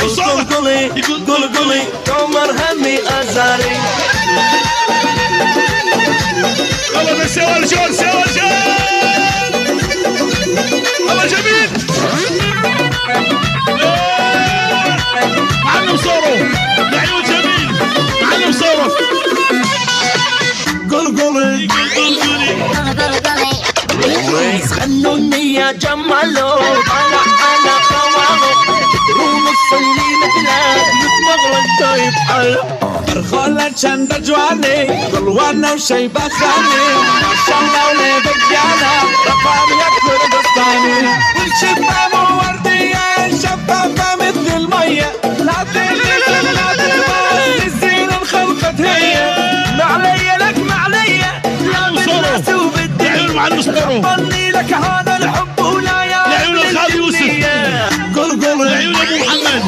قلقلي قلقلي عمر همي ازاري. يلا سوى الجول سوى الجول. الله جميل. معلم صورو لعيون جميل. معلم صورو قلقلي قلقلي خلوني يا جمالو على قوامه روم الصلي مثلك متمغرى الطيب حلو خلت شند جواني قلوانا وشيبة خاني شمنا ولبقيانا رقام يكبر بسطاني والشبابة وردية شفافة مثل المية لا تلبس لا تلبس الزين انخلقت هي معلية لك معلية لا بالناس وبالدنيا طني لك هذا الحب ولا يا لعيون الخالي يوسف. قلقلي لعيون ابو محمد.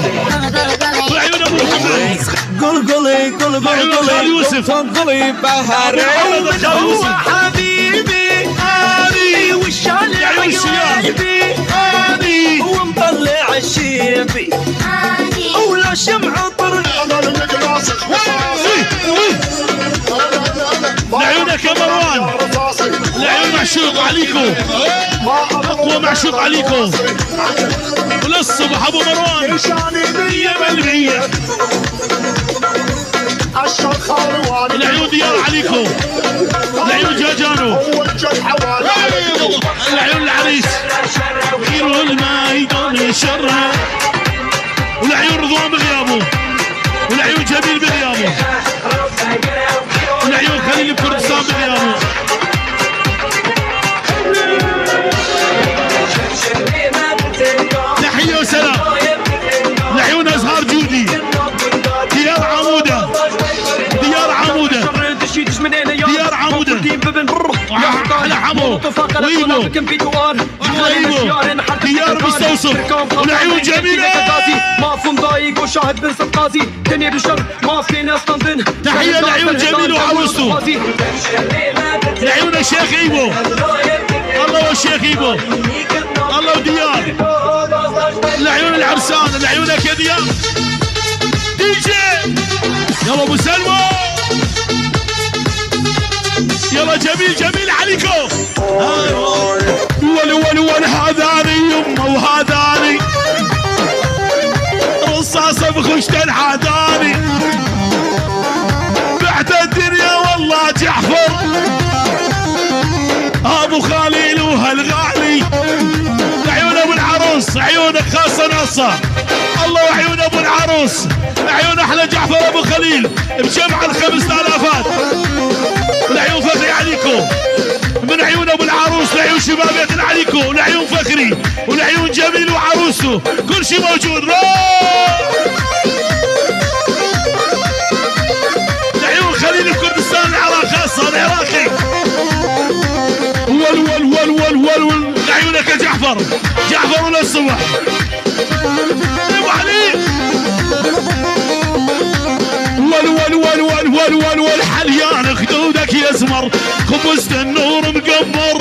لعيون ابو محمد. قلقلي قلقلي يوسف. قلقلي بهاري من هو حبيبي هذي والشارع قلبي هذي ومطلع الشيبي ولا شمع طرق لعيونك يا مروان. لعيون معشوق عليكم. اقوى معشوق عليكم وللصبح ابو مروان 100%. العيون ديار عليكم. العيون جاجانو. العيون العريس خير الماء يدون شره. والعيون رضوان بغيابه. والعيون جميل بغيابه. والعيون خليل بكردستان بغيابه. تحية وسلام لعيون أزهار جودي. ديار عمودة. ديار عمودة. ديار عمودة. على حمو ويبو. ديار مستوصف. والعيون جميلة. ما فهم ضايق وشاهد بن سقازي دنيا بالشر ما في ناس تنظن. تحية لعيون جميل وعروسته. لعيون الشيخ ايبو. الله والشيخ ايبو. الله وديار. لعيون العرسان. لعيونك يا ديار. دي جي يلا ابو سلمى. يلا جميل جميل عليكم. ول هذاني يمه وهذاني رصاصه بخشتن حاداني بعت الدنيا والله جعفر ابو خليل وهالغالي. عيون ابو العروس عيونك خاصه ناصه. الله وعيون ابو العروس عيون احلى جعفر ابو خليل بجمع ال5000. والعيون فخري عليكم. من عيون ابو العروس لعيون شبابية عليكم. لعيون فخري ولعيون جميل وعروسه كل شيء موجود. لعيون خليل كردستان العراق خاصة العراقي. ول لعيونك يا جعفر. جعفر ولا الصبح ابو علي. ول حليان خدودك يزمر خبزت النور مقمر.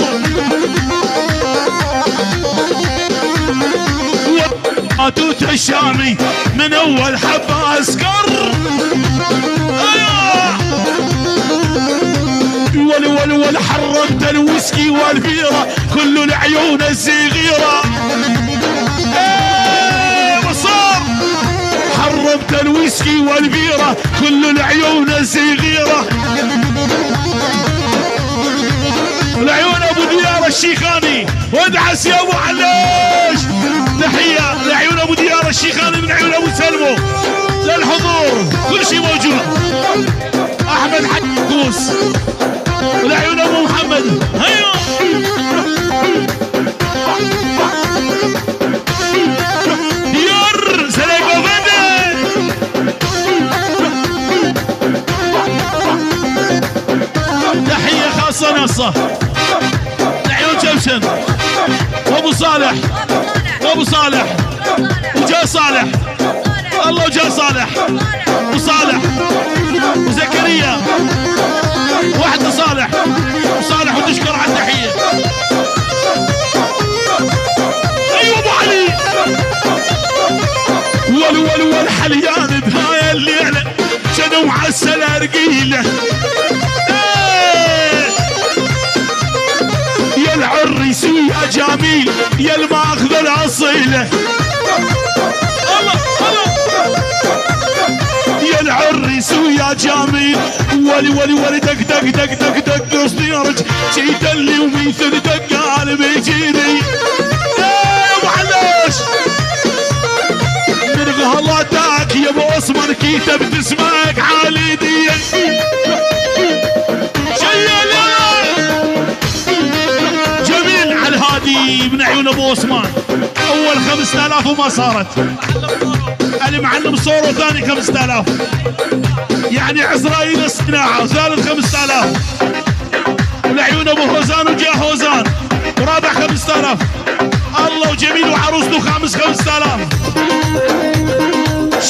توت الشامي من اول حبه اسكر. ول حرمت الويسكي والبيره كل العيون الصغيره. بصار حرمت الويسكي والبيره كل العيون الصغيره. العيون ابو ديار الشيخاني وادعس يا ابو علاش. تحيه لعيون ابو ديار الشيخاني من عيون ابو سلمو للحضور كل شيء موجود. احمد حكوس ولعيون ابو محمد. هيا ديار سلايكو فندي. تحيه خاصه نصه لعيون جمشن وابو صالح. وابو صالح وجا صالح. الله وجا صالح وصالح وزكريا واحد لصالح وصالح وتشكر على التحيه. ايوه ابو علي. ول حليان بهاي الليلة شنو معسلة رقيلة يا العريس يا جميل يا الماخذ الأصيلة يا العريس ويا جميل ولي دق دق دق دق دق قصدي ارج جيت اللي ومثل دق قلبي يجيني معلش من غلطك يا ابو عثمان كتبت اسمك علي دي جميل على الهادي من عيون ابو عثمان اول 5000 وما صارت المعلم صوره ثاني 5000 يعني عزرائيل الصناعه وثالث 5000 ولعيون ابو هوزان وجاه هوزان ورابع 5000 الله وجميل وعروسته خامس 5000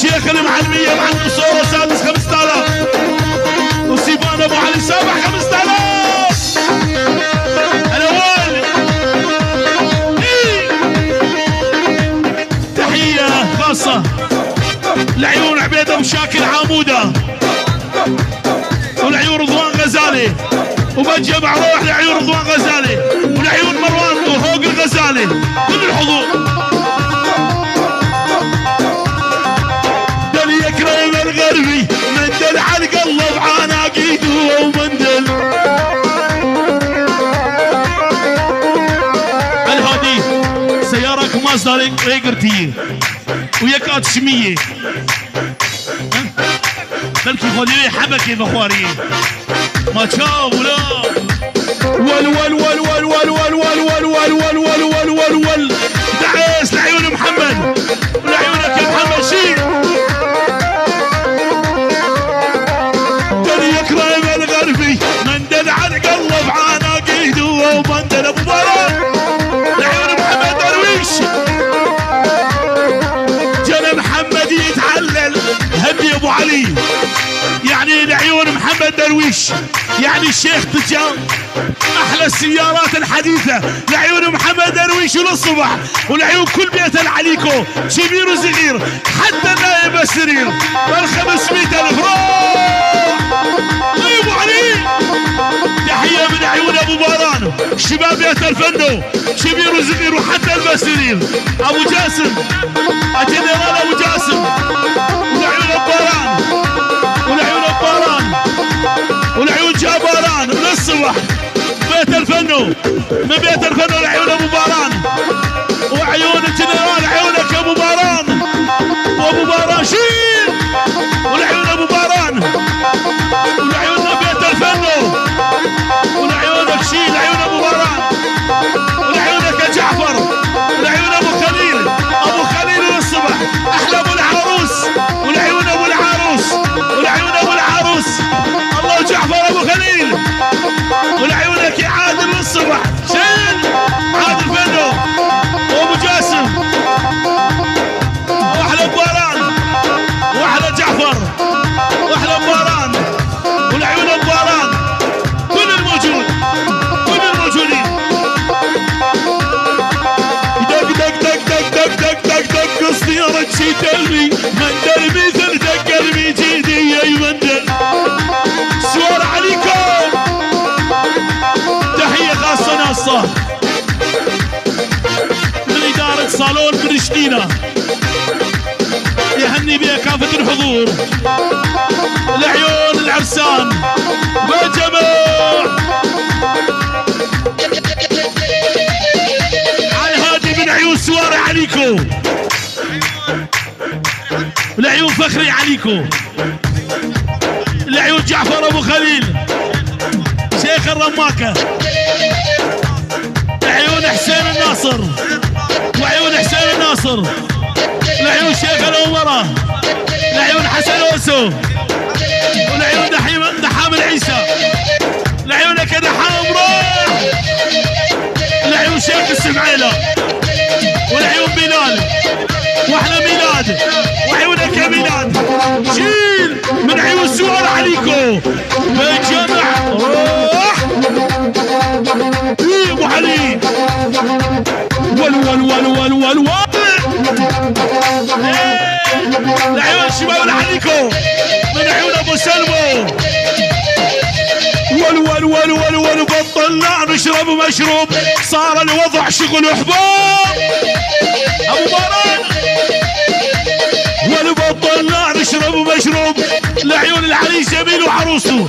شيخ المعلميه معلم صوره سادس 5000 وسيفان ابو علي سابع 5000 الاول تحيه خاصه لعيون عبيد ابو شاكر عاموده ولعيون رضوان غزالي وبجمع روح لعيون رضوان غزالي ولعيون مروان وهوق الغزالي كل الحضور دل يكرم الغربي مندل على القلب عناقيده ومندل الهادي سيارك مصدر ريقرتي وياك شمية بلكي خليه حبكي بخواري ما شاو ولا ول دعيس لعيون محمد ولعيونك يا محمد شيء دل يكرم الغربي مندل على قلب عناقيده ومندل ابو باران لعيون محمد درويش محمد يتعلل هدي ابو علي يعني لعيون محمد درويش يعني الشيخ تجار احلى السيارات الحديثه لعيون محمد درويش للصبح ولعيون كل بيت العليكو كبير وصغير حتى النائب السرير وال500,000 ابو علي تحيه من عيون ابو باران شباب بيت الفنو كبير وصغير وحتى البسرير ابو جاسم الجنرال ابو جاسم ولعيون الباران ولعيون الباران ولعيون جاباران للصبح بيت الفنو من بيت الفنو لعيون ابو باران وعيون الجنرال عيونك ابو باران وابو باران شيل ولعيون ابو باران ولعيون بيت الفنو ولعيونك شيل لعيون ابو باران ولعيونك يا جعفر ولعيون ابو خليل للصبح احلى ابو العروس ولعيون ابو العروس ولعيون ابو العروس الله جعفر ابو خليل ولعيونك يا عادل للصبح شيل عادل فنو وابو جاسم واحلى باران واحلى جعفر واحلى باران ولعيون باران كل الموجودين دق قصدي رجي تلمي مندل مثل دق قلبي جيدي يا مندل سوار عليكم تحيه خاصه ناصه من اداره صالون برشتينا يهني بها كافه الحضور لعيون العرسان والجماع على هادي من عيون سوار عليكم لعيون فخري عليكو لعيون جعفر ابو خليل شيخ الرماكه لعيون حسين الناصر وعيون حسين الناصر لعيون شيخ الامراء لعيون حسن اوسو ولعيون دحام العيسى لعيونك يا دحام روح لعيون شيخ السمعيله ولعيون بلال واحلى ميلاد وعيونك يا ميلاد شيل من عيون سوار عليكم بجمع روح ابو علي ول الشباب الحنيكو من عيون ابو سلمو. ول بطلنا نشرب مشروب، صار الوضع شغل حباب ابو باران. ول بطلنا نشرب مشروب لعيون العريس جميل وعروسه.